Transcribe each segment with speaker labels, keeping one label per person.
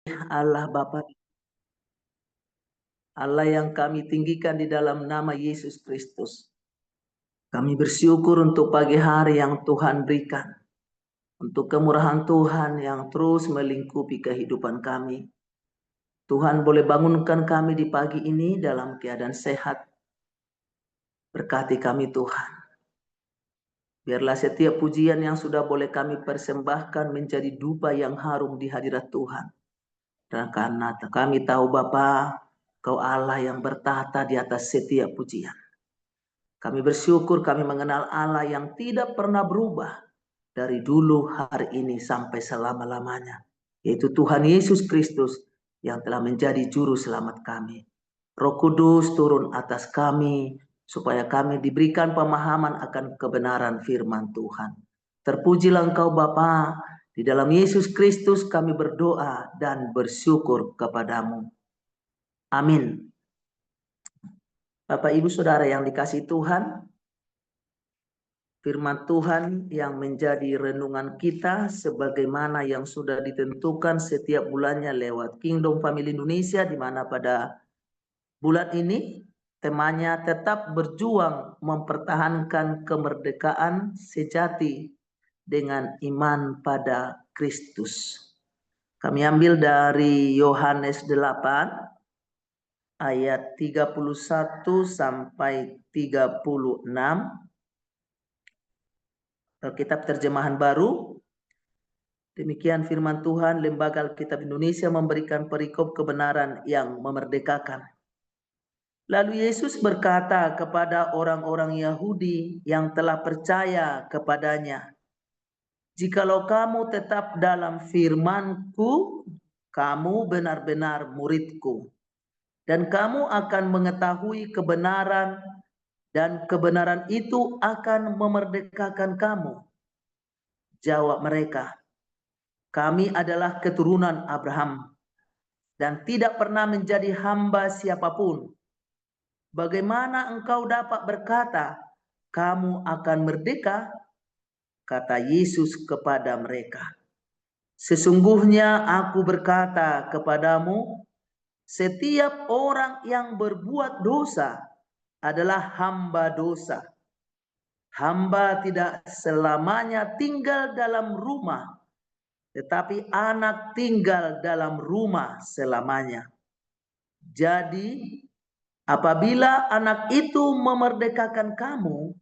Speaker 1: Allah Bapa, Allah yang kami tinggikan di dalam nama Yesus Kristus. Kami bersyukur untuk pagi hari yang Tuhan berikan, untuk kemurahan Tuhan yang terus melingkupi kehidupan kami. Tuhan boleh bangunkan kami di pagi ini dalam keadaan sehat. Berkati kami Tuhan. Biarlah setiap pujian yang sudah boleh kami persembahkan menjadi dupa yang harum di hadirat Tuhan. Dan karena kami tahu Bapa, Kau Allah yang bertahta di atas setiap pujian. Kami bersyukur kami mengenal Allah yang tidak pernah berubah dari dulu, hari ini, sampai selama-lamanya. Yaitu Tuhan Yesus Kristus yang telah menjadi juru selamat kami. Roh Kudus turun atas kami supaya kami diberikan pemahaman akan kebenaran firman Tuhan. Terpujilah Engkau Bapa, di dalam Yesus Kristus kami berdoa dan bersyukur kepadamu. Amin. Bapak Ibu Saudara yang dikasihi Tuhan, firman Tuhan yang menjadi renungan kita sebagaimana yang sudah ditentukan setiap bulannya lewat Kingdom Family Indonesia, di mana pada bulan ini temanya tetap berjuang mempertahankan kemerdekaan sejati dengan iman pada Kristus. Kami ambil dari Yohanes 8 ayat 31 sampai 36. Alkitab terjemahan baru. Demikian firman Tuhan. Lembaga Alkitab Indonesia memberikan perikop kebenaran yang memerdekakan. Lalu Yesus berkata kepada orang-orang Yahudi yang telah percaya kepadanya, "Jikalau kamu tetap dalam firman-Ku, kamu benar-benar murid-Ku, dan kamu akan mengetahui kebenaran, dan kebenaran itu akan memerdekakan kamu." Jawab mereka, "Kami adalah keturunan Abraham dan tidak pernah menjadi hamba siapapun. Bagaimana engkau dapat berkata, kamu akan merdeka?" Kata Yesus kepada mereka, "Sesungguhnya aku berkata kepadamu, setiap orang yang berbuat dosa adalah hamba dosa. Hamba tidak selamanya tinggal dalam rumah, tetapi anak tinggal dalam rumah selamanya. Jadi, apabila anak itu memerdekakan kamu,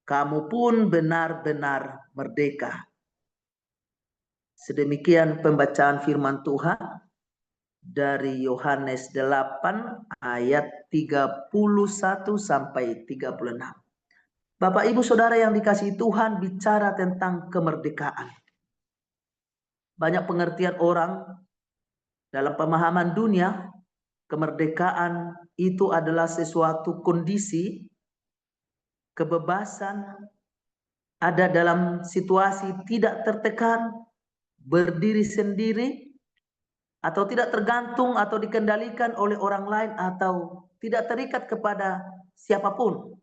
Speaker 1: kamu pun benar-benar merdeka." Sedemikian pembacaan firman Tuhan dari Yohanes 8 ayat 31 sampai 36. Bapak Ibu Saudara yang dikasihi Tuhan, bicara tentang kemerdekaan. Banyak pengertian orang dalam pemahaman dunia, kemerdekaan itu adalah sesuatu kondisi kebebasan, ada dalam situasi tidak tertekan, berdiri sendiri, atau tidak tergantung atau dikendalikan oleh orang lain, atau tidak terikat kepada siapapun.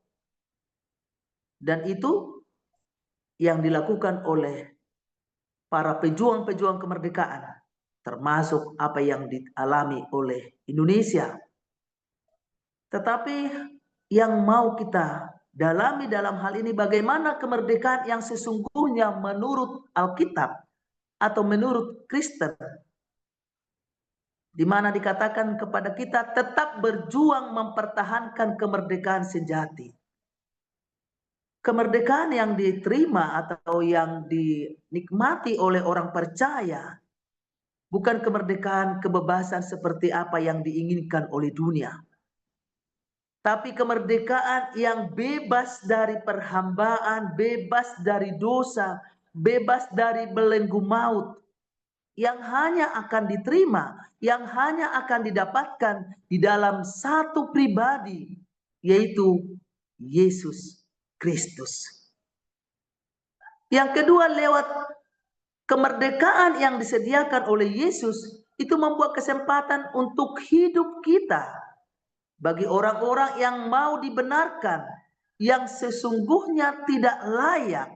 Speaker 1: Dan itu yang dilakukan oleh para pejuang-pejuang kemerdekaan, termasuk apa yang dialami oleh Indonesia. Tetapi yang mau kita dalami dalam hal ini, bagaimana kemerdekaan yang sesungguhnya menurut Alkitab atau menurut Kristen, di mana dikatakan kepada kita tetap berjuang mempertahankan kemerdekaan sejati. Kemerdekaan yang diterima atau yang dinikmati oleh orang percaya bukan kemerdekaan kebebasan seperti apa yang diinginkan oleh dunia, tapi kemerdekaan yang bebas dari perhambaan, bebas dari dosa, bebas dari belenggu maut, yang hanya akan diterima, yang hanya akan didapatkan di dalam satu pribadi, yaitu Yesus Kristus. Yang kedua, lewat kemerdekaan yang disediakan oleh Yesus, itu membuat kesempatan untuk hidup kita bagi orang-orang yang mau dibenarkan, yang sesungguhnya tidak layak,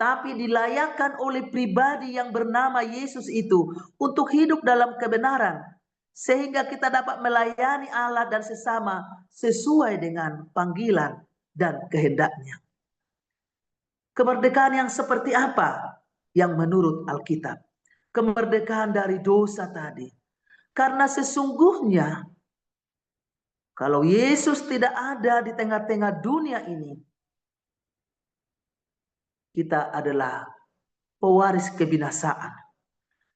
Speaker 1: tapi dilayakkan oleh pribadi yang bernama Yesus itu untuk hidup dalam kebenaran, sehingga kita dapat melayani Allah dan sesama sesuai dengan panggilan dan kehendaknya. Kemerdekaan yang seperti apa yang menurut Alkitab? Kemerdekaan dari dosa tadi. Karena sesungguhnya kalau Yesus tidak ada di tengah-tengah dunia ini, kita adalah pewaris kebinasaan.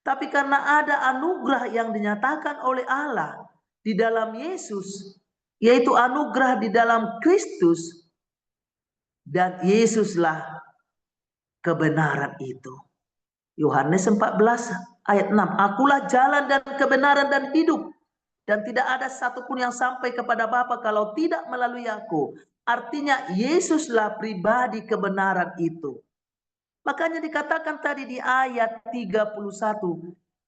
Speaker 1: Tapi karena ada anugerah yang dinyatakan oleh Allah di dalam Yesus, yaitu anugerah di dalam Kristus, dan Yesuslah kebenaran itu. Yohanes 14 ayat 6. Akulah jalan dan kebenaran dan hidup, dan tidak ada satupun yang sampai kepada Bapa kalau tidak melalui aku. Artinya Yesuslah pribadi kebenaran itu. Makanya dikatakan tadi di ayat 31,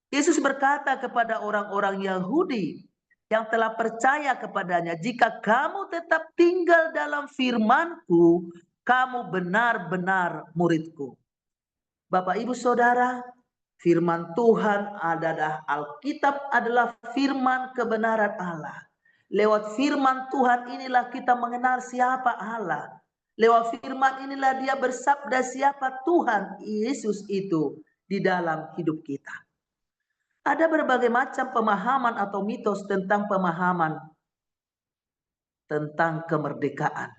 Speaker 1: Yesus berkata kepada orang-orang Yahudi yang telah percaya kepadanya, jika kamu tetap tinggal dalam firman-Ku, kamu benar-benar murid-Ku. Bapak Ibu Saudara, firman Tuhan adalah Alkitab adalah firman kebenaran Allah. Lewat firman Tuhan inilah kita mengenal siapa Allah. Lewat firman inilah dia bersabda siapa Tuhan Yesus itu di dalam hidup kita. Ada berbagai macam pemahaman atau mitos tentang pemahaman tentang kemerdekaan.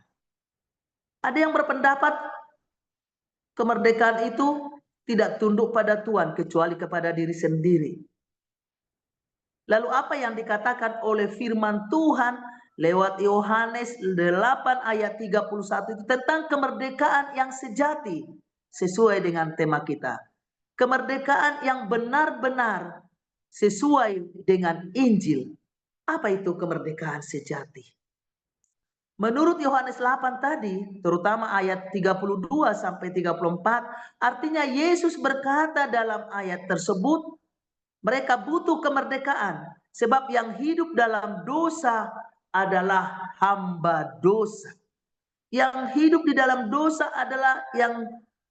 Speaker 1: Ada yang berpendapat kemerdekaan itu tidak tunduk pada Tuhan kecuali kepada diri sendiri. Lalu apa yang dikatakan oleh firman Tuhan lewat Yohanes 8 ayat 31 itu tentang kemerdekaan yang sejati sesuai dengan tema kita. Kemerdekaan yang benar-benar sesuai dengan Injil. Apa itu kemerdekaan sejati? Menurut Yohanes 8 tadi, terutama ayat 32 sampai 34, artinya Yesus berkata dalam ayat tersebut, mereka butuh kemerdekaan, sebab yang hidup dalam dosa adalah hamba dosa. Yang hidup di dalam dosa adalah yang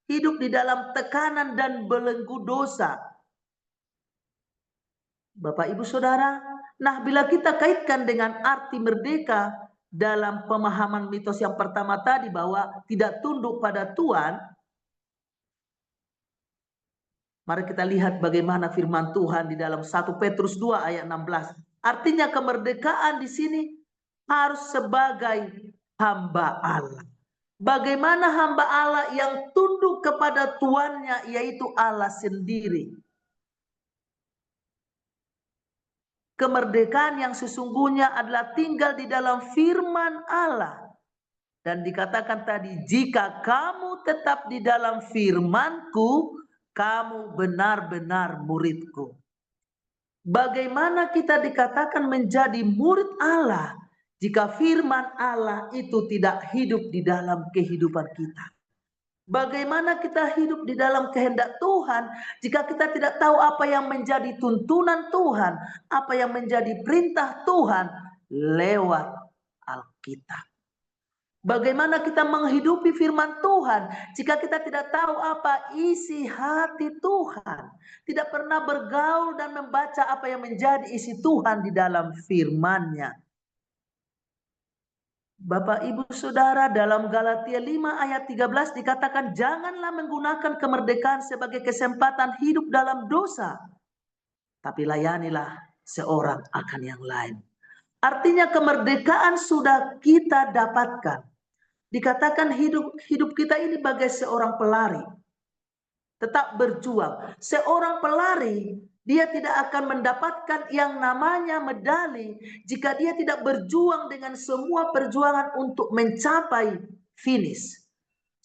Speaker 1: hidup di dalam tekanan dan belenggu dosa. Bapak Ibu Saudara, nah bila kita kaitkan dengan arti merdeka dalam pemahaman mitos yang pertama tadi bahwa tidak tunduk pada Tuhan, mari kita lihat bagaimana firman Tuhan di dalam 1 Petrus 2 ayat 16. Artinya kemerdekaan di sini harus sebagai hamba Allah. Bagaimana hamba Allah yang tunduk kepada tuannya yaitu Allah sendiri. Kemerdekaan yang sesungguhnya adalah tinggal di dalam firman Allah. Dan dikatakan tadi, jika kamu tetap di dalam firman-Ku, kamu benar-benar murid-Ku. Bagaimana kita dikatakan menjadi murid Allah jika firman Allah itu tidak hidup di dalam kehidupan kita? Bagaimana kita hidup di dalam kehendak Tuhan jika kita tidak tahu apa yang menjadi tuntunan Tuhan, apa yang menjadi perintah Tuhan lewat Alkitab? Bagaimana kita menghidupi firman Tuhan jika kita tidak tahu apa isi hati Tuhan, tidak pernah bergaul dan membaca apa yang menjadi isi Tuhan di dalam firman-Nya? Bapak Ibu Saudara, dalam Galatia 5 ayat 13 dikatakan janganlah menggunakan kemerdekaan sebagai kesempatan hidup dalam dosa, tapi layanilah seorang akan yang lain. Artinya kemerdekaan sudah kita dapatkan. Dikatakan hidup kita ini bagai seorang pelari. Tetap berjuang. Seorang pelari, dia tidak akan mendapatkan yang namanya medali jika dia tidak berjuang dengan semua perjuangan untuk mencapai finish.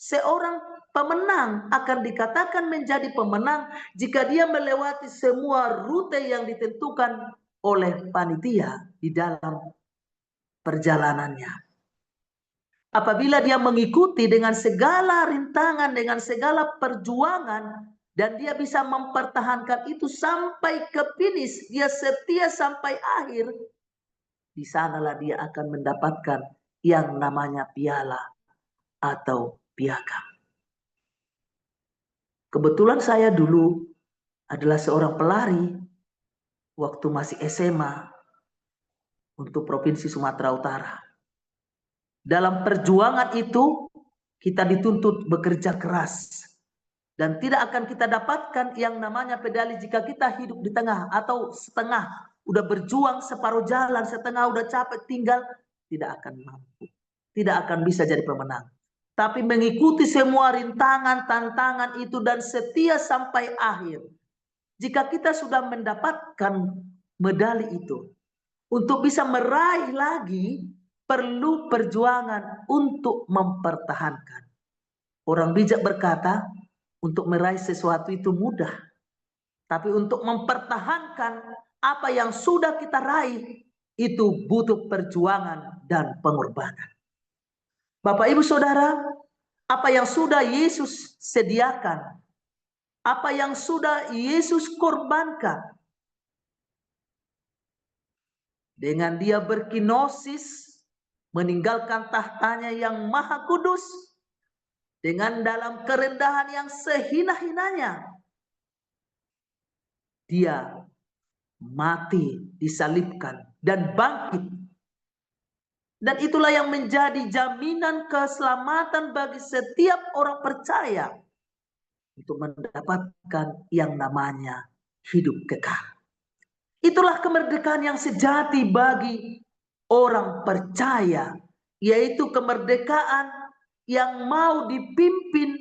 Speaker 1: Seorang pemenang akan dikatakan menjadi pemenang jika dia melewati semua rute yang ditentukan oleh panitia di dalam perjalanannya. Apabila dia mengikuti dengan segala rintangan, dengan segala perjuangan, dan dia bisa mempertahankan itu sampai ke finish, dia setia sampai akhir, di sanalah dia akan mendapatkan yang namanya piala atau piagam. Kebetulan saya dulu adalah seorang pelari waktu masih SMA untuk Provinsi Sumatera Utara. Dalam perjuangan itu kita dituntut bekerja keras. Dan tidak akan kita dapatkan yang namanya pedali jika kita hidup di tengah atau setengah. Udah berjuang separuh jalan, setengah udah capek tinggal, tidak akan mampu. Tidak akan bisa jadi pemenang. Tapi mengikuti semua rintangan, tantangan itu dan setia sampai akhir. Jika kita sudah mendapatkan medali itu, untuk bisa meraih lagi, perlu perjuangan untuk mempertahankan. Orang bijak berkata, untuk meraih sesuatu itu mudah. Tapi untuk mempertahankan apa yang sudah kita raih, itu butuh perjuangan dan pengorbanan. Bapak Ibu Saudara, apa yang sudah Yesus sediakan, apa yang sudah Yesus korbankan, dengan dia berkinosis, meninggalkan tahtanya yang maha kudus, dengan dalam kerendahan yang sehina-hinanya, dia mati, disalibkan, dan bangkit. Dan itulah yang menjadi jaminan keselamatan bagi setiap orang percaya untuk mendapatkan yang namanya hidup kekal. Itulah kemerdekaan yang sejati bagi orang percaya, yaitu kemerdekaan yang mau dipimpin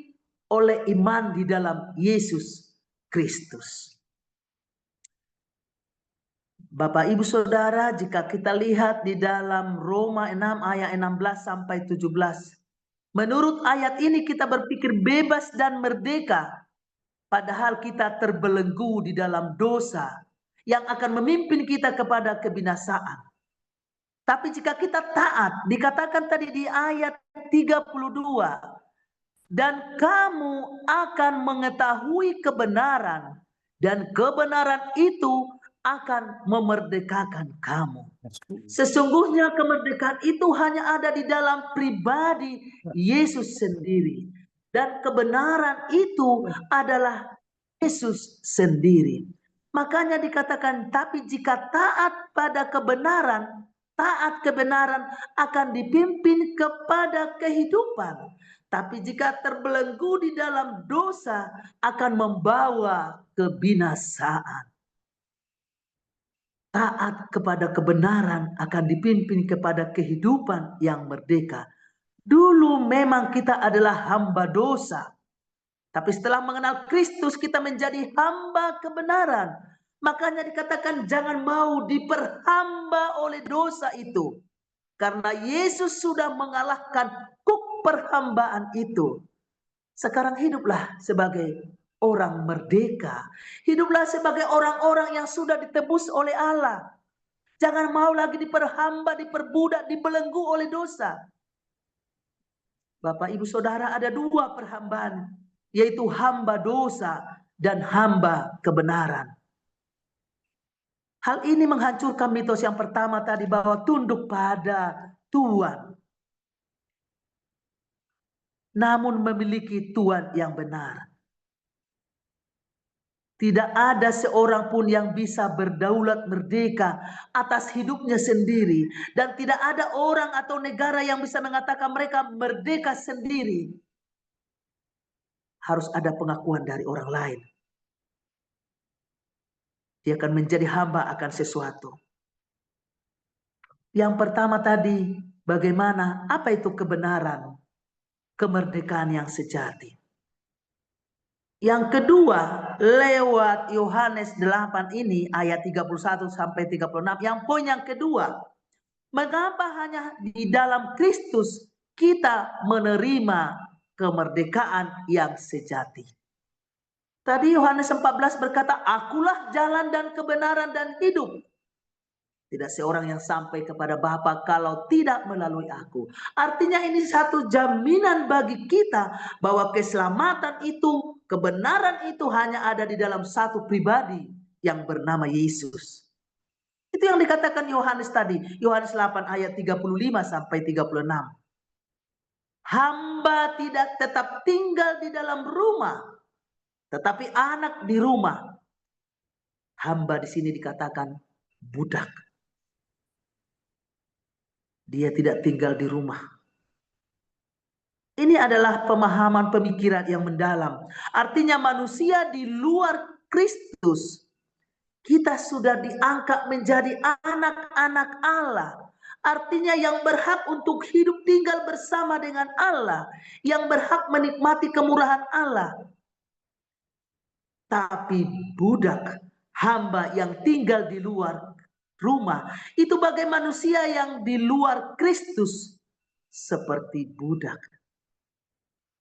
Speaker 1: oleh iman di dalam Yesus Kristus. Bapak Ibu Saudara, jika kita lihat di dalam Roma 6 ayat 16 sampai 17. Menurut ayat ini kita berpikir bebas dan merdeka. Padahal kita terbelenggu di dalam dosa yang akan memimpin kita kepada kebinasaan. Tapi jika kita taat, dikatakan tadi di ayat 32. Dan kamu akan mengetahui kebenaran. Dan kebenaran itu akan memerdekakan kamu. Sesungguhnya kemerdekaan itu hanya ada di dalam pribadi Yesus sendiri. Dan kebenaran itu adalah Yesus sendiri. Makanya dikatakan, tapi jika taat pada kebenaran, taat kebenaran akan dipimpin kepada kehidupan. Tapi jika terbelenggu di dalam dosa akan membawa kebinasaan. Taat kepada kebenaran akan dipimpin kepada kehidupan yang merdeka. Dulu memang kita adalah hamba dosa. Tapi setelah mengenal Kristus kita menjadi hamba kebenaran. Makanya dikatakan jangan mau diperhamba oleh dosa itu. Karena Yesus sudah mengalahkan kuk perhambaan itu. Sekarang hiduplah sebagai orang merdeka. Hiduplah sebagai orang-orang yang sudah ditebus oleh Allah. Jangan mau lagi diperhamba, diperbudak, dibelenggu oleh dosa. Bapak Ibu Saudara, ada dua perhambaan, yaitu hamba dosa dan hamba kebenaran. Hal ini menghancurkan mitos yang pertama tadi bahwa tunduk pada Tuhan. Namun memiliki Tuhan yang benar. Tidak ada seorang pun yang bisa berdaulat merdeka atas hidupnya sendiri. Dan tidak ada orang atau negara yang bisa mengatakan mereka merdeka sendiri. Harus ada pengakuan dari orang lain. Dia akan menjadi hamba akan sesuatu. Yang pertama tadi, bagaimana? Apa itu kebenaran? Kemerdekaan yang sejati. Yang kedua, lewat Yohanes 8 ini ayat 31 sampai 36. Yang poin yang kedua, mengapa hanya di dalam Kristus kita menerima kemerdekaan yang sejati? Tadi Yohanes 14 berkata, akulah jalan dan kebenaran dan hidup. Tidak seorang yang sampai kepada Bapa kalau tidak melalui aku. Artinya ini satu jaminan bagi kita bahwa keselamatan itu, kebenaran itu hanya ada di dalam satu pribadi yang bernama Yesus. Itu yang dikatakan Yohanes tadi. Yohanes 8 ayat 35 sampai 36. Hamba tidak tetap tinggal di dalam rumah, Tetapi anak di rumah, hamba di sini dikatakan budak. Dia tidak tinggal di rumah. Ini adalah pemahaman pemikiran yang mendalam. Artinya manusia di luar Kristus, kita sudah diangkat menjadi anak-anak Allah. Artinya yang berhak untuk hidup tinggal bersama dengan Allah, yang berhak menikmati kemurahan Allah. Tapi budak, hamba yang tinggal di luar rumah, itu bagai manusia yang di luar Kristus, seperti budak.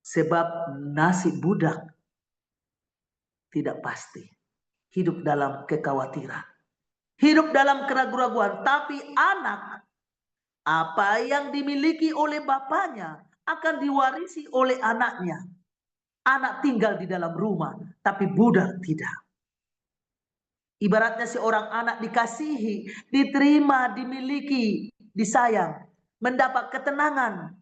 Speaker 1: Sebab nasib budak tidak pasti. Hidup dalam kekhawatiran, hidup dalam keraguan-raguan. Tapi anak, apa yang dimiliki oleh bapaknya akan diwarisi oleh anaknya. Anak tinggal di dalam rumah, tapi budak tidak. Ibaratnya seorang anak dikasihi, diterima, dimiliki, disayang, mendapat ketenangan,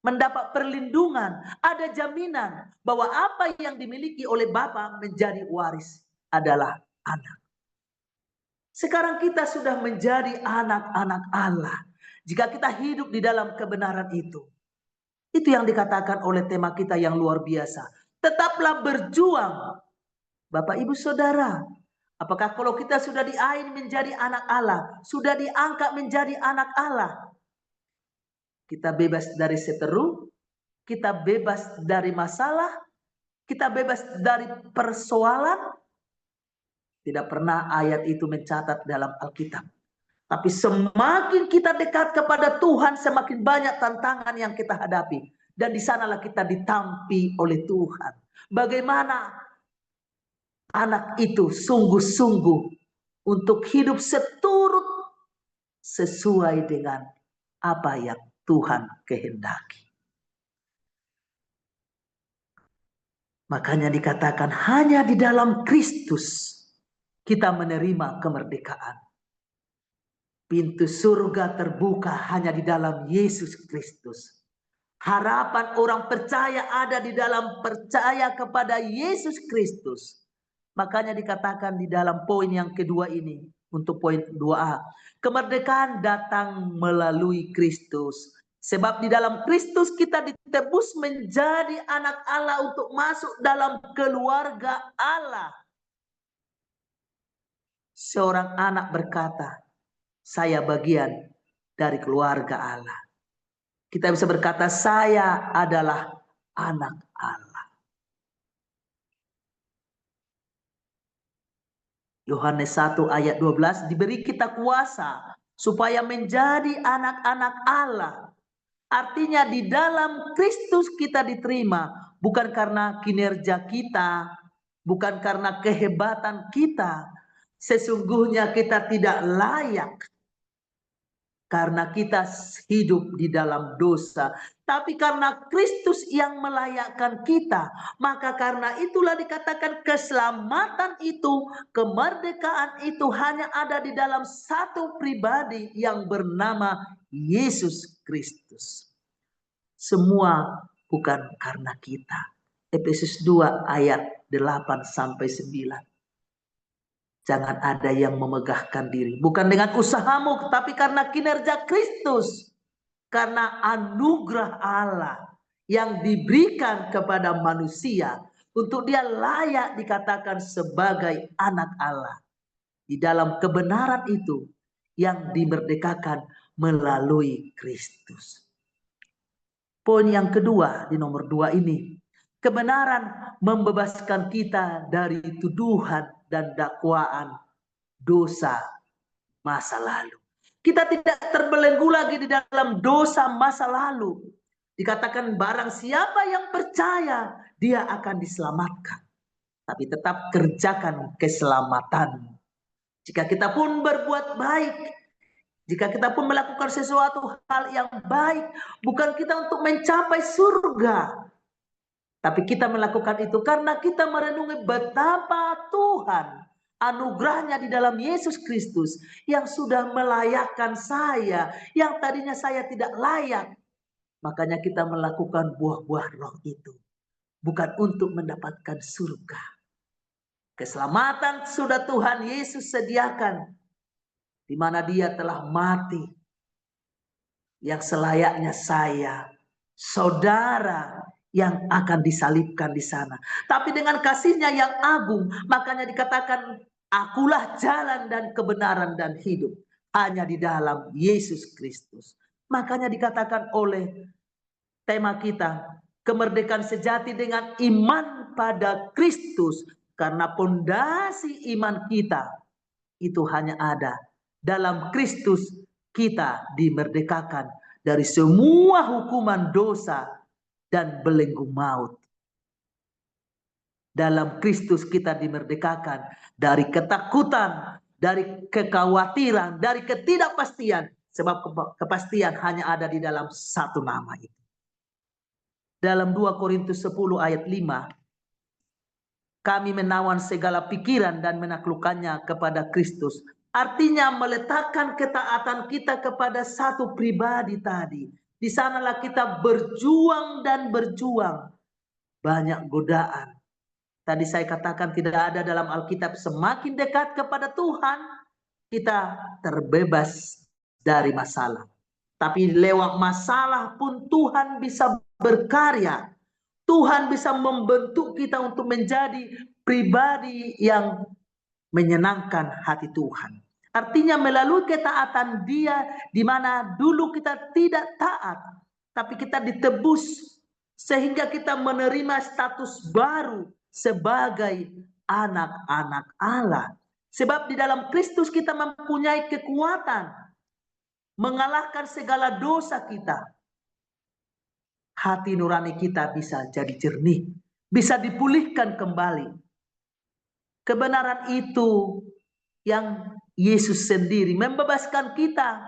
Speaker 1: mendapat perlindungan, ada jaminan bahwa apa yang dimiliki oleh Bapa menjadi waris adalah anak. Sekarang kita sudah menjadi anak-anak Allah. Jika kita hidup di dalam kebenaran itu yang dikatakan oleh tema kita yang luar biasa. Tetaplah berjuang. Bapak, Ibu, Saudara, apakah kalau kita sudah diain menjadi anak Allah, sudah diangkat menjadi anak Allah, kita bebas dari seteru, kita bebas dari masalah, kita bebas dari persoalan? Tidak pernah ayat itu mencatat dalam Alkitab. Tapi semakin kita dekat kepada Tuhan, semakin banyak tantangan yang kita hadapi. Dan di sanalah kita ditampi oleh Tuhan. Bagaimana anak itu sungguh-sungguh untuk hidup seturut sesuai dengan apa yang Tuhan kehendaki. Makanya dikatakan hanya di dalam Kristus kita menerima kemerdekaan. Pintu surga terbuka hanya di dalam Yesus Kristus. Harapan orang percaya ada di dalam percaya kepada Yesus Kristus. Makanya dikatakan di dalam poin yang kedua ini, untuk poin 2a, kemerdekaan datang melalui Kristus. Sebab di dalam Kristus kita ditebus menjadi anak Allah untuk masuk dalam keluarga Allah. Seorang anak berkata, saya bagian dari keluarga Allah. Kita bisa berkata, saya adalah anak Allah. Yohanes 1 ayat 12, diberi kita kuasa supaya menjadi anak-anak Allah. Artinya di dalam Kristus kita diterima, bukan karena kinerja kita, bukan karena kehebatan kita. Sesungguhnya kita tidak layak karena kita hidup di dalam dosa. Tapi karena Kristus yang melayakkan kita, maka karena itulah dikatakan keselamatan itu, kemerdekaan itu hanya ada di dalam satu pribadi yang bernama Yesus Kristus. Semua bukan karena kita. Efesus 2 ayat 8 sampai 9. Jangan ada yang memegahkan diri. Bukan dengan usahamu, tapi karena kinerja Kristus. Karena anugerah Allah yang diberikan kepada manusia. Untuk dia layak dikatakan sebagai anak Allah. Di dalam kebenaran itu yang dimerdekakan melalui Kristus. Poin yang kedua di nomor 2 ini. Kebenaran membebaskan kita dari tuduhan dan dakwaan dosa masa lalu. Kita tidak terbelenggu lagi di dalam dosa masa lalu. Dikatakan barang siapa yang percaya, dia akan diselamatkan. Tapi tetap kerjakan keselamatan. Jika kita pun berbuat baik, jika kita pun melakukan sesuatu hal yang baik, bukan kita untuk mencapai surga, tapi kita melakukan itu karena kita merenungi betapa Tuhan anugerahnya di dalam Yesus Kristus yang sudah melayakkan saya, yang tadinya saya tidak layak. Makanya kita melakukan buah-buah roh itu. Bukan untuk mendapatkan surga, Keselamatan sudah Tuhan Yesus sediakan, di mana Dia telah mati yang selayaknya saya, saudara yang akan disalibkan di sana. Tapi dengan kasih-Nya yang agung, makanya dikatakan, akulah jalan dan kebenaran dan hidup, hanya di dalam Yesus Kristus. Makanya dikatakan oleh tema kita, kemerdekaan sejati dengan iman pada Kristus, karena pondasi iman kita itu hanya ada dalam Kristus. Kita dimerdekakan dari semua hukuman dosa dan belenggu maut. Dalam Kristus kita dimerdekakan dari ketakutan, dari kekhawatiran, dari ketidakpastian. Sebab kepastian hanya ada di dalam satu nama itu. Dalam 2 Korintus 10 ayat 5, kami menawan segala pikiran dan menaklukkannya kepada Kristus. Artinya meletakkan ketaatan kita kepada satu pribadi tadi. Di sanalah kita berjuang dan berjuang. Banyak godaan. Tadi saya katakan tidak ada dalam Alkitab, semakin dekat kepada Tuhan, kita terbebas dari masalah. Tapi lewat masalah pun Tuhan bisa berkarya. Tuhan bisa membentuk kita untuk menjadi pribadi yang menyenangkan hati Tuhan. Artinya melalui ketaatan Dia, di mana dulu kita tidak taat, tapi kita ditebus sehingga kita menerima status baru sebagai anak-anak Allah. Sebab di dalam Kristus kita mempunyai kekuatan mengalahkan segala dosa kita. Hati nurani kita bisa jadi jernih, bisa dipulihkan kembali. Kebenaran itu yang Yesus sendiri membebaskan kita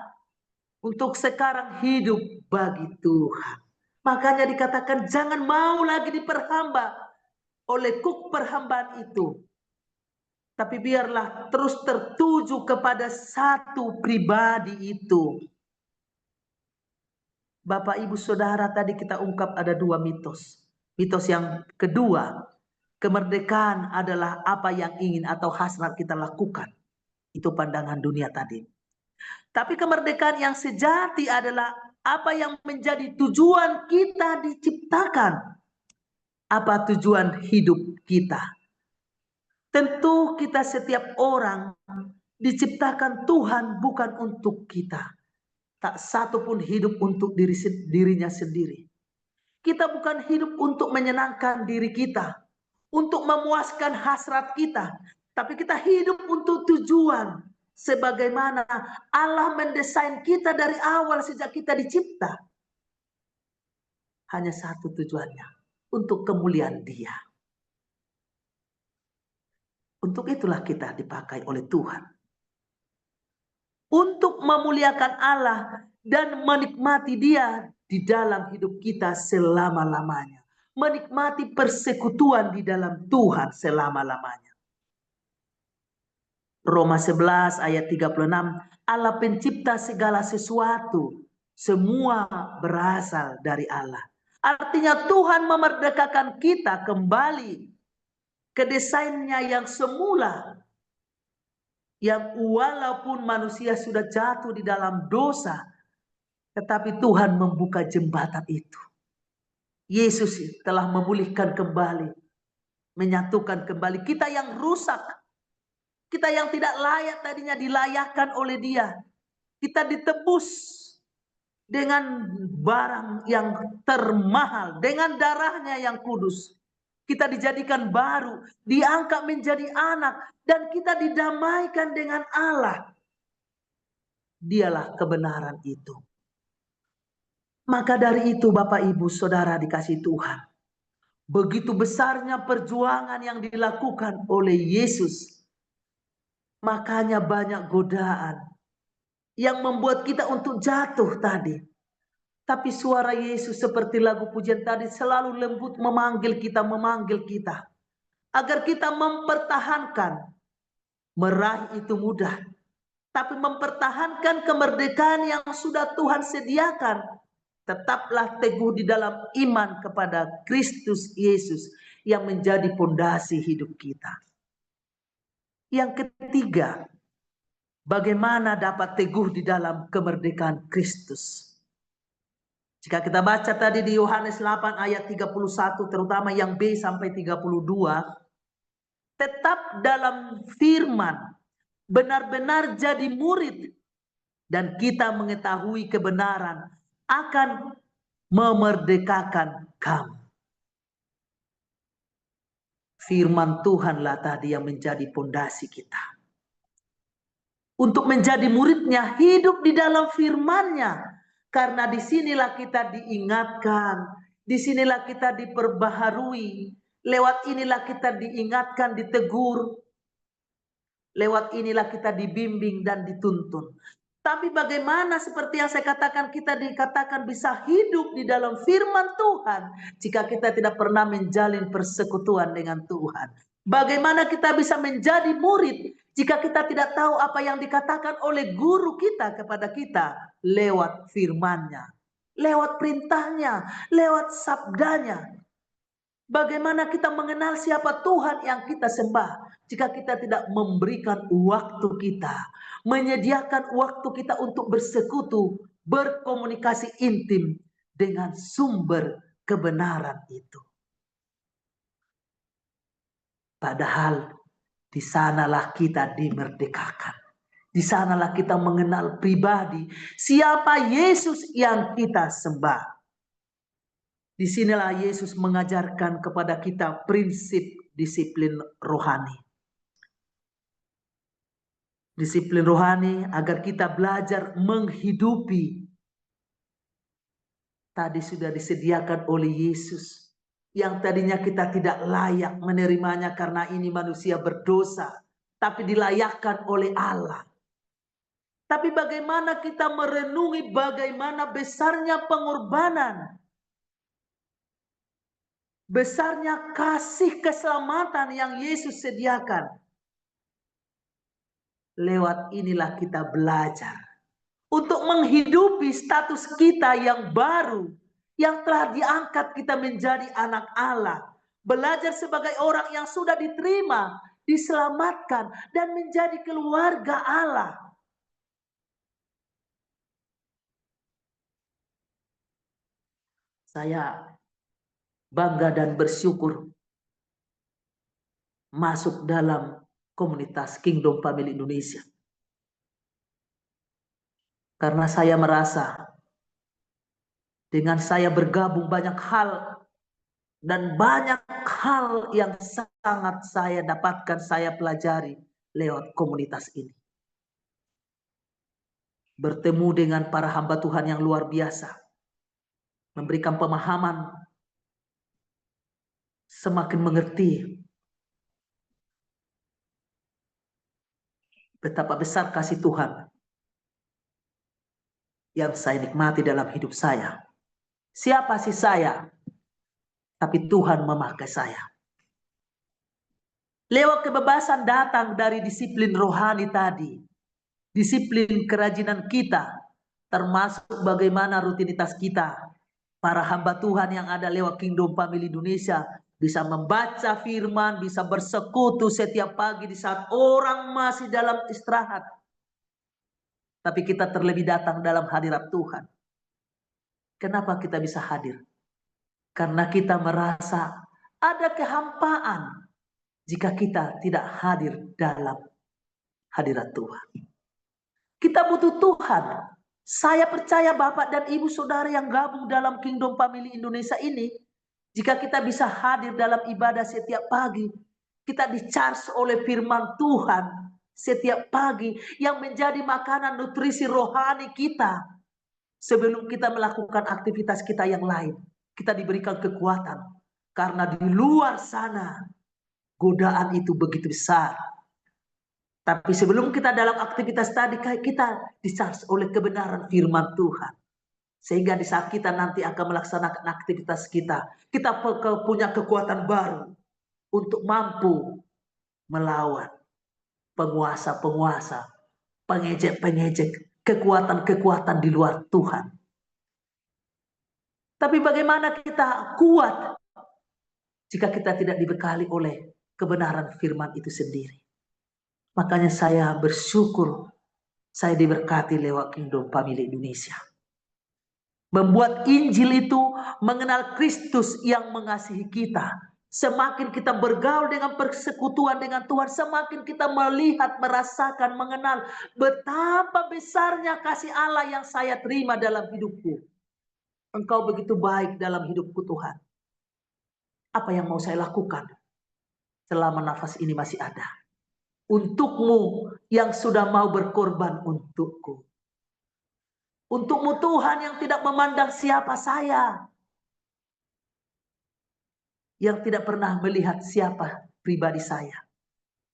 Speaker 1: untuk sekarang hidup bagi Tuhan. Makanya dikatakan jangan mau lagi diperhamba oleh kuk perhambaan itu. Tapi biarlah terus tertuju kepada satu pribadi itu. Bapak, Ibu, Saudara, tadi kita ungkap ada 2 mitos. Mitos yang kedua, kemerdekaan adalah apa yang ingin atau hasrat kita lakukan. Itu pandangan dunia tadi. Tapi kemerdekaan yang sejati adalah apa yang menjadi tujuan kita diciptakan. Apa tujuan hidup kita? Tentu kita setiap orang diciptakan Tuhan bukan untuk kita. Tak satu pun hidup untuk dirinya sendiri. Kita bukan hidup untuk menyenangkan diri kita, untuk memuaskan hasrat kita, tapi kita hidup untuk tujuan. Sebagaimana Allah mendesain kita dari awal sejak kita dicipta. Hanya satu tujuannya, untuk kemuliaan Dia. Untuk itulah kita dipakai oleh Tuhan. Untuk memuliakan Allah dan menikmati Dia di dalam hidup kita selama-lamanya. Menikmati persekutuan di dalam Tuhan selama-lamanya. Roma 11 ayat 36, Allah pencipta segala sesuatu, semua berasal dari Allah. Artinya Tuhan memerdekakan kita kembali ke desainnya yang semula. Yang walaupun manusia sudah jatuh di dalam dosa, tetapi Tuhan membuka jembatan itu. Yesus telah memulihkan kembali, menyatukan kembali kita yang rusak. Kita yang tidak layak tadinya dilayakkan oleh Dia. Kita ditebus dengan barang yang termahal, dengan darahnya yang kudus. Kita dijadikan baru, diangkat menjadi anak, dan kita didamaikan dengan Allah. Dialah kebenaran itu. Maka dari itu Bapak, Ibu, Saudara dikasih Tuhan, begitu besarnya perjuangan yang dilakukan oleh Yesus. Makanya banyak godaan yang membuat kita untuk jatuh tadi. Tapi suara Yesus seperti lagu pujian tadi selalu lembut memanggil kita. Agar kita mempertahankan. Meraih itu mudah. Tapi mempertahankan kemerdekaan yang sudah Tuhan sediakan. Tetaplah teguh di dalam iman kepada Kristus Yesus yang menjadi pondasi hidup kita. Yang ketiga, bagaimana dapat teguh di dalam kemerdekaan Kristus. Jika kita baca tadi di Yohanes 8 ayat 31, terutama yang B sampai 32, tetap dalam firman, benar-benar jadi murid, dan kita mengetahui kebenaran akan memerdekakan kamu. Firman Tuhanlah tadi yang menjadi pondasi kita. Untuk menjadi muridnya, hidup di dalam firman-Nya. Karena disinilah kita diingatkan, disinilah kita diperbaharui, lewat inilah kita diingatkan, ditegur, lewat inilah kita dibimbing dan dituntun. Tapi bagaimana seperti yang saya katakan, kita dikatakan bisa hidup di dalam firman Tuhan jika kita tidak pernah menjalin persekutuan dengan Tuhan. Bagaimana kita bisa menjadi murid jika kita tidak tahu apa yang dikatakan oleh guru kita kepada kita lewat firman-Nya, lewat perintahnya, lewat sabdanya. Bagaimana kita mengenal siapa Tuhan yang kita sembah jika kita tidak memberikan waktu kita, menyediakan waktu kita untuk bersekutu, berkomunikasi intim dengan sumber kebenaran itu. Padahal di sanalah kita dimerdekakan. Di sanalah kita mengenal pribadi siapa Yesus yang kita sembah. Di sinilah Yesus mengajarkan kepada kita prinsip disiplin rohani. Disiplin rohani agar kita belajar menghidupi. Tadi sudah disediakan oleh Yesus. Yang tadinya kita tidak layak menerimanya karena ini manusia berdosa. Tapi dilayakkan oleh Allah. Tapi bagaimana kita merenungi bagaimana besarnya pengorbanan. Besarnya kasih keselamatan yang Yesus sediakan. Lewat inilah kita belajar. Untuk menghidupi status kita yang baru. Yang telah diangkat kita menjadi anak Allah. Belajar sebagai orang yang sudah diterima, diselamatkan, dan menjadi keluarga Allah. Saya bangga dan bersyukur masuk dalam komunitas Kingdom Family Indonesia. Karena saya merasa dengan saya bergabung banyak hal dan banyak hal yang sangat saya dapatkan, saya pelajari lewat komunitas ini. Bertemu dengan para hamba Tuhan yang luar biasa. Memberikan pemahaman, semakin mengerti betapa besar kasih Tuhan yang saya nikmati dalam hidup saya. Siapa sih saya? Tapi Tuhan memakai saya. Lewat kebebasan datang dari disiplin rohani tadi. Disiplin kerajinan kita. Termasuk bagaimana rutinitas kita. Para hamba Tuhan yang ada lewat Kingdom Family Indonesia. Bisa membaca firman, bisa bersekutu setiap pagi di saat orang masih dalam istirahat. Tapi kita terlebih datang dalam hadirat Tuhan. Kenapa kita bisa hadir? Karena kita merasa ada kehampaan jika kita tidak hadir dalam hadirat Tuhan. Kita butuh Tuhan. Saya percaya Bapak dan Ibu Saudara yang gabung dalam Kingdom Family Indonesia ini, jika kita bisa hadir dalam ibadah setiap pagi, kita di-charge oleh firman Tuhan setiap pagi yang menjadi makanan nutrisi rohani kita. Sebelum kita melakukan aktivitas kita yang lain, kita diberikan kekuatan. Karena di luar sana, godaan itu begitu besar. Tapi sebelum kita dalam aktivitas tadi, kita di-charge oleh kebenaran firman Tuhan. Sehingga di saat kita nanti akan melaksanakan aktivitas kita, kita punya kekuatan baru untuk mampu melawan penguasa-penguasa, pengejek-pengejek, kekuatan-kekuatan di luar Tuhan. Tapi bagaimana kita kuat jika kita tidak dibekali oleh kebenaran firman itu sendiri? Makanya saya bersyukur saya diberkati lewat Kingdom Family Indonesia. Membuat Injil itu mengenal Kristus yang mengasihi kita. Semakin kita bergaul dengan persekutuan dengan Tuhan, semakin kita melihat, merasakan, mengenal betapa besarnya kasih Allah yang saya terima dalam hidupku. Engkau begitu baik dalam hidupku Tuhan. Apa yang mau saya lakukan selama nafas ini masih ada? Untukmu yang sudah mau berkorban untukku. Untukmu Tuhan yang tidak memandang siapa saya. Yang tidak pernah melihat siapa pribadi saya.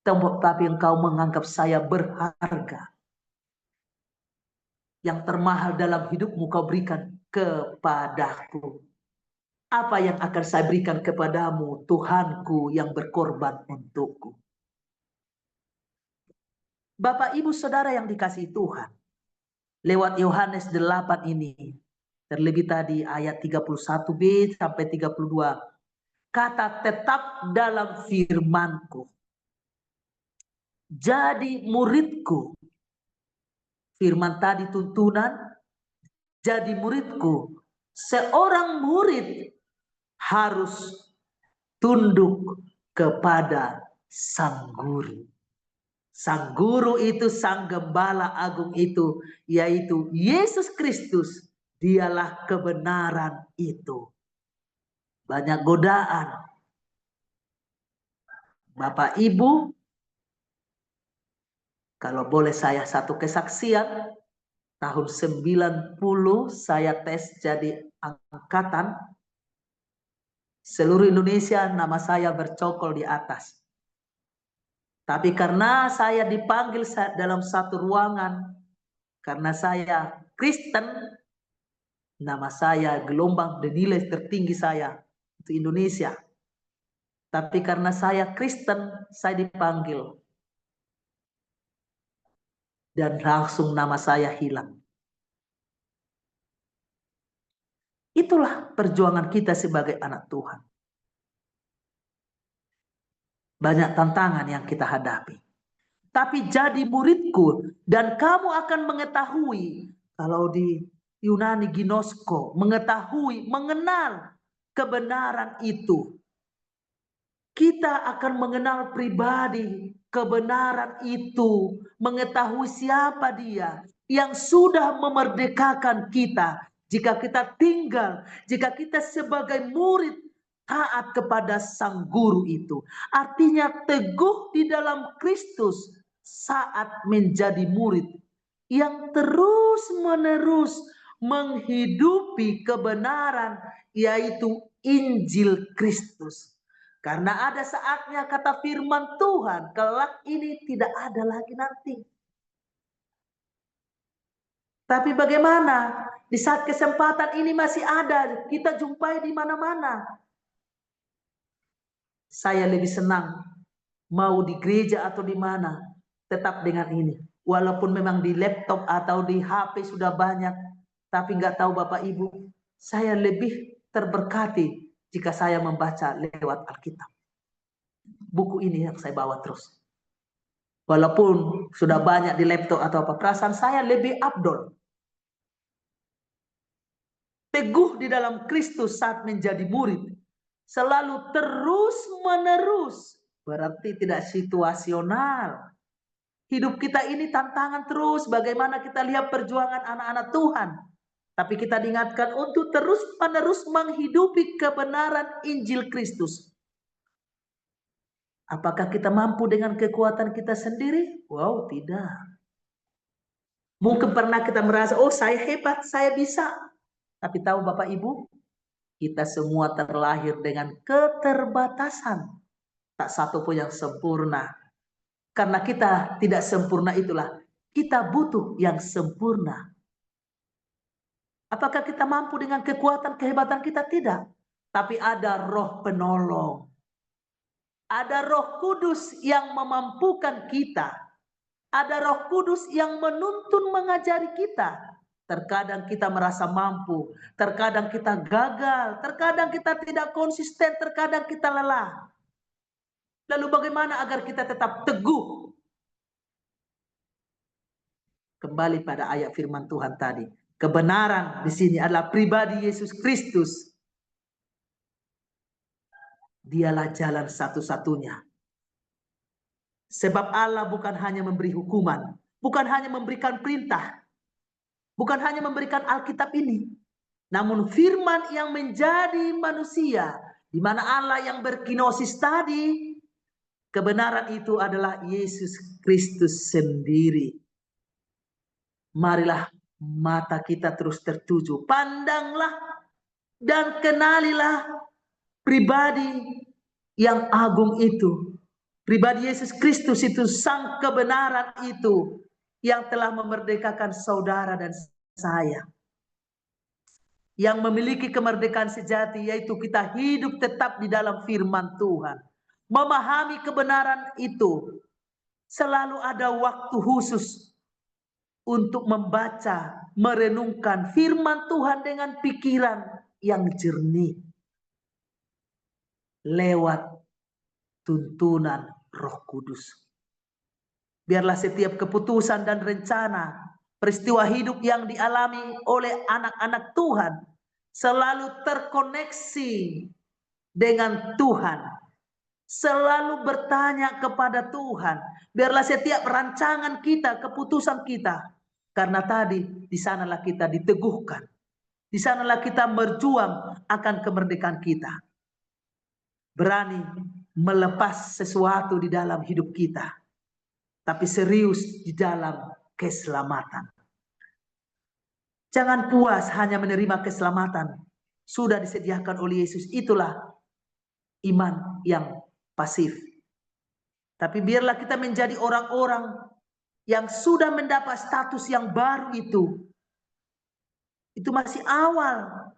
Speaker 1: Tapi engkau menganggap saya berharga. Yang termahal dalam hidupmu kau berikan kepadaku. Apa yang akan saya berikan kepadamu, Tuhanku yang berkorban untukku. Bapak Ibu Saudara yang dikasihi Tuhan. Lewat Yohanes 8 ini. Terlebih tadi ayat 31b sampai 32. Kata tetap dalam firmanku. Jadi muridku. Firman tadi tuntunan. Jadi muridku. Seorang murid harus tunduk kepada sang guru. Sang guru itu, sang gembala agung itu, yaitu Yesus Kristus. Dialah kebenaran itu. Banyak godaan. Bapak Ibu, kalau boleh saya satu kesaksian, tahun 90 saya tes jadi angkatan. Seluruh Indonesia nama saya bercokol di atas. Tapi karena saya dipanggil dalam satu ruangan, karena saya Kristen, nama saya gelombang nilai tertinggi saya untuk Indonesia. Tapi karena saya Kristen, saya dipanggil. Dan langsung nama saya hilang. Itulah perjuangan kita sebagai anak Tuhan. Banyak tantangan yang kita hadapi. Tapi jadi muridku dan kamu akan mengetahui, kalau di Yunani ginosko, mengetahui, mengenal kebenaran itu. Kita akan mengenal pribadi kebenaran itu, mengetahui siapa dia yang sudah memerdekakan kita. Jika kita tinggal, jika kita sebagai murid taat kepada sang guru itu. Artinya teguh di dalam Kristus saat menjadi murid. Yang terus menerus menghidupi kebenaran, yaitu Injil Kristus. Karena ada saatnya kata firman Tuhan, kelak ini tidak ada lagi nanti. Tapi bagaimana di saat kesempatan ini masih ada, kita jumpai di mana-mana. Saya lebih senang mau di gereja atau di mana, tetap dengan ini. Walaupun memang di laptop atau di HP sudah banyak, tapi nggak tahu Bapak Ibu, saya lebih terberkati jika saya membaca lewat Alkitab. Buku ini yang saya bawa terus. Walaupun sudah banyak di laptop atau apa, perasaan saya lebih abdol. Teguh di dalam Kristus saat menjadi murid. Selalu terus menerus. Berarti tidak situasional. Hidup kita ini tantangan terus. Bagaimana kita lihat perjuangan anak-anak Tuhan. Tapi kita diingatkan untuk terus menerus menghidupi kebenaran Injil Kristus. Apakah kita mampu dengan kekuatan kita sendiri? Wow, tidak. Mungkin pernah kita merasa, oh saya hebat, saya bisa. Tapi tahu Bapak Ibu, kita semua terlahir dengan keterbatasan. Tak satu pun yang sempurna. Karena kita tidak sempurna itulah, kita butuh yang sempurna. Apakah kita mampu dengan kekuatan, kehebatan kita? Tidak. Tapi ada roh penolong. Ada Roh Kudus yang memampukan kita. Ada Roh Kudus yang menuntun mengajari kita. Terkadang kita merasa mampu, terkadang kita gagal, terkadang kita tidak konsisten, terkadang kita lelah. Lalu bagaimana agar kita tetap teguh? Kembali pada ayat firman Tuhan tadi. Kebenaran di sini adalah pribadi Yesus Kristus. Dialah jalan satu-satunya. Sebab Allah bukan hanya memberi hukuman, bukan hanya memberikan perintah, bukan hanya memberikan Alkitab ini, namun firman yang menjadi manusia, di mana Allah yang berkinosis tadi, kebenaran itu adalah Yesus Kristus sendiri. Marilah mata kita terus tertuju, pandanglah dan kenalilah pribadi yang agung itu. Pribadi Yesus Kristus itu, sang kebenaran itu yang telah memerdekakan saudara dan saya. Yang memiliki kemerdekaan sejati, yaitu kita hidup tetap di dalam firman Tuhan. Memahami kebenaran itu, selalu ada waktu khusus untuk membaca, merenungkan firman Tuhan dengan pikiran yang jernih. Lewat tuntunan Roh Kudus. Biarlah setiap keputusan dan rencana, peristiwa hidup yang dialami oleh anak-anak Tuhan selalu terkoneksi dengan Tuhan. Selalu bertanya kepada Tuhan. Biarlah setiap rancangan kita, keputusan kita, karena tadi di sanalah kita diteguhkan. Di sanalah kita berjuang akan kemerdekaan kita. Berani melepas sesuatu di dalam hidup kita, tapi serius di dalam keselamatan. Jangan puas hanya menerima keselamatan, sudah disediakan oleh Yesus. Itulah iman yang pasif. Tapi biarlah kita menjadi orang-orang yang sudah mendapat status yang baru itu. Itu masih awal,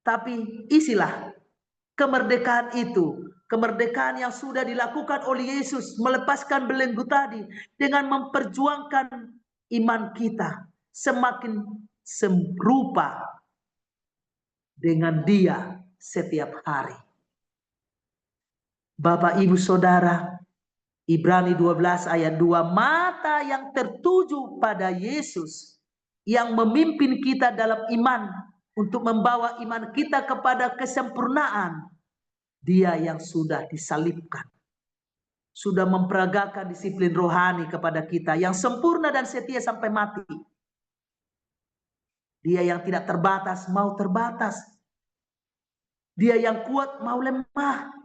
Speaker 1: tapi isilah kemerdekaan itu. Kemerdekaan yang sudah dilakukan oleh Yesus, melepaskan belenggu tadi dengan memperjuangkan iman kita semakin serupa dengan Dia setiap hari. Bapak, Ibu, Saudara, Ibrani 12 ayat 2, mata yang tertuju pada Yesus yang memimpin kita dalam iman untuk membawa iman kita kepada kesempurnaan. Dia yang sudah disalibkan, sudah memperagakan disiplin rohani kepada kita, yang sempurna dan setia sampai mati. Dia yang tidak terbatas mau terbatas. Dia yang kuat mau lemah.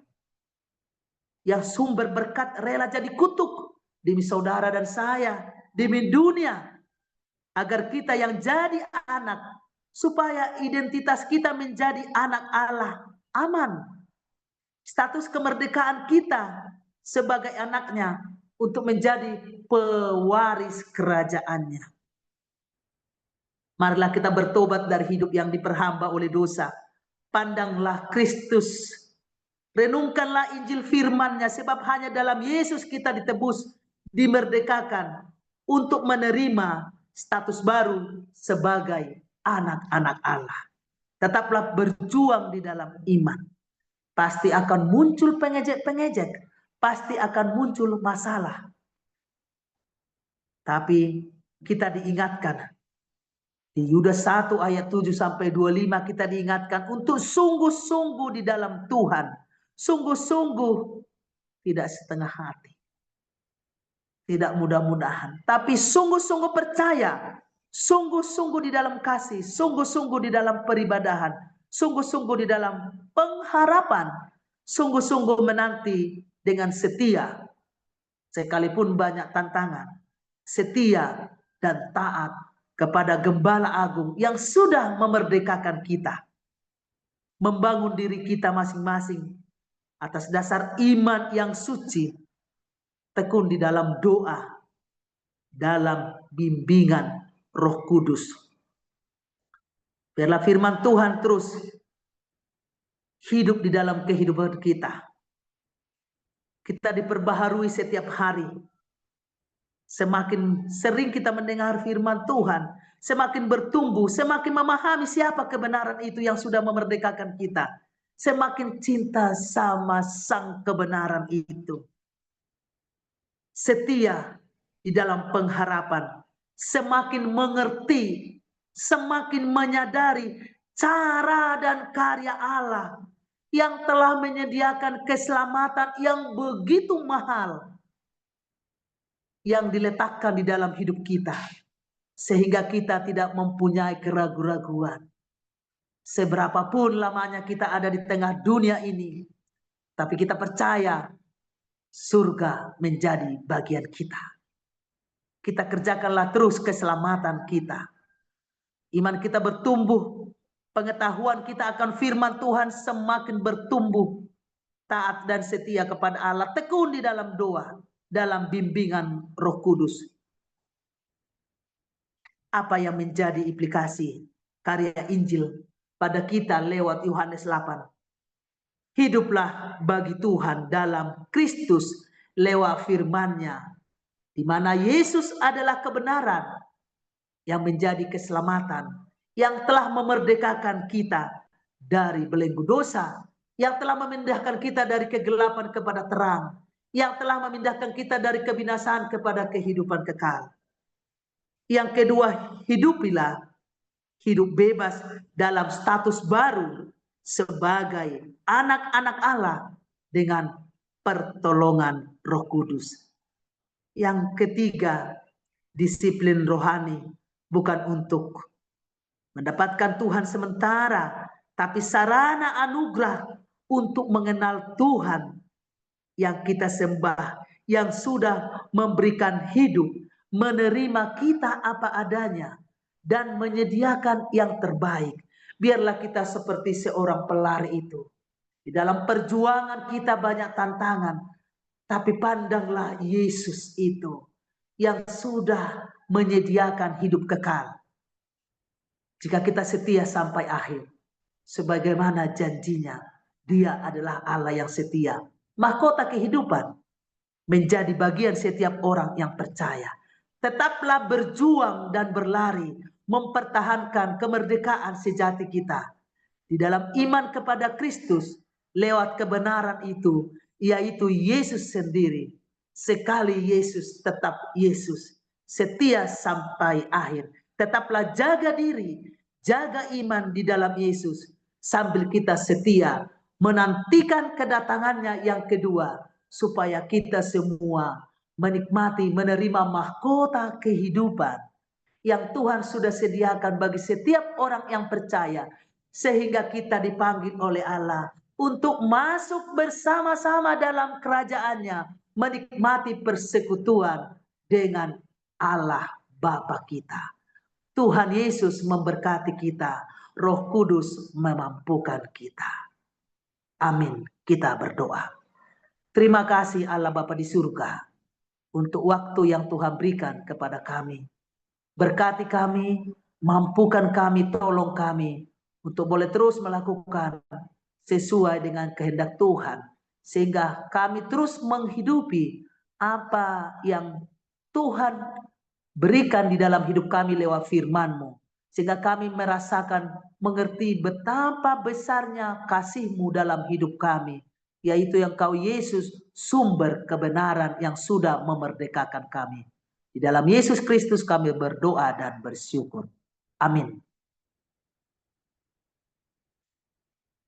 Speaker 1: Yang sumber berkat rela jadi kutuk demi saudara dan saya, demi dunia, agar kita yang jadi anak, supaya identitas kita menjadi anak Allah aman. Status kemerdekaan kita sebagai anaknya untuk menjadi pewaris kerajaannya. Marilah kita bertobat dari hidup yang diperhamba oleh dosa. Pandanglah Kristus. Renungkanlah Injil firman-Nya, sebab hanya dalam Yesus kita ditebus, dimerdekakan untuk menerima status baru sebagai anak-anak Allah. Tetaplah berjuang di dalam iman. Pasti akan muncul pengejek-pengejek, pasti akan muncul masalah. Tapi kita diingatkan di Yudas 1 ayat 7 sampai 25, kita diingatkan untuk sungguh-sungguh di dalam Tuhan. Sungguh-sungguh, tidak setengah hati, tidak mudah-mudahan, tapi sungguh-sungguh percaya, sungguh-sungguh di dalam kasih, sungguh-sungguh di dalam peribadahan, sungguh-sungguh di dalam pengharapan, sungguh-sungguh menanti dengan setia, sekalipun banyak tantangan, setia dan taat kepada Gembala Agung yang sudah memerdekakan kita, membangun diri kita masing-masing atas dasar iman yang suci, tekun di dalam doa, dalam bimbingan Roh Kudus. Biarlah firman Tuhan terus hidup di dalam kehidupan kita. Kita diperbaharui setiap hari. Semakin sering kita mendengar firman Tuhan, semakin bertumbuh, semakin memahami siapa kebenaran itu yang sudah memerdekakan kita. Semakin cinta sama sang kebenaran itu. Setia di dalam pengharapan, semakin mengerti, semakin menyadari cara dan karya Allah yang telah menyediakan keselamatan yang begitu mahal yang diletakkan di dalam hidup kita, sehingga kita tidak mempunyai keraguan-raguan. Seberapapun lamanya kita ada di tengah dunia ini, tapi kita percaya surga menjadi bagian kita. Kita kerjakanlah terus keselamatan kita. Iman kita bertumbuh, pengetahuan kita akan firman Tuhan semakin bertumbuh, taat dan setia kepada Allah, tekun di dalam doa, dalam bimbingan Roh Kudus. Apa yang menjadi implikasi karya Injil pada kita lewat Yohanes 8? Hiduplah bagi Tuhan dalam Kristus lewat firman-Nya, di mana Yesus adalah kebenaran yang menjadi keselamatan, yang telah memerdekakan kita dari belenggu dosa, yang telah memindahkan kita dari kegelapan kepada terang, yang telah memindahkan kita dari kebinasaan kepada kehidupan kekal. Yang kedua, hidupilah hidup bebas dalam status baru sebagai anak-anak Allah dengan pertolongan Roh Kudus. Yang ketiga, disiplin rohani bukan untuk mendapatkan Tuhan sementara, tapi sarana anugerah untuk mengenal Tuhan yang kita sembah, yang sudah memberikan hidup, menerima kita apa adanya, dan menyediakan yang terbaik. Biarlah kita seperti seorang pelari itu. Di dalam perjuangan kita banyak tantangan, tapi pandanglah Yesus itu yang sudah menyediakan hidup kekal. Jika kita setia sampai akhir, sebagaimana janjinya, Dia adalah Allah yang setia. Mahkota kehidupan menjadi bagian setiap orang yang percaya. Tetaplah berjuang dan berlari, mempertahankan kemerdekaan sejati kita di dalam iman kepada Kristus lewat kebenaran itu, yaitu Yesus sendiri. Sekali Yesus, tetap Yesus, setia sampai akhir. Tetaplah jaga diri, jaga iman di dalam Yesus, sambil kita setia menantikan kedatangannya yang kedua, supaya kita semua menikmati, menerima mahkota kehidupan yang Tuhan sudah sediakan bagi setiap orang yang percaya, sehingga kita dipanggil oleh Allah untuk masuk bersama-sama dalam kerajaannya, menikmati persekutuan dengan Allah Bapa kita. Tuhan Yesus memberkati kita, Roh Kudus memampukan kita. Amin. Kita berdoa. Terima kasih Allah Bapa di surga untuk waktu yang Tuhan berikan kepada kami. Berkati kami, mampukan kami, tolong kami untuk boleh terus melakukan sesuai dengan kehendak Tuhan, sehingga kami terus menghidupi apa yang Tuhan berikan di dalam hidup kami lewat firman-Mu, sehingga kami merasakan, mengerti betapa besarnya kasih-Mu dalam hidup kami, yaitu yang Kau Yesus, sumber kebenaran yang sudah memerdekakan kami. Di dalam Yesus Kristus kami berdoa dan bersyukur. Amin.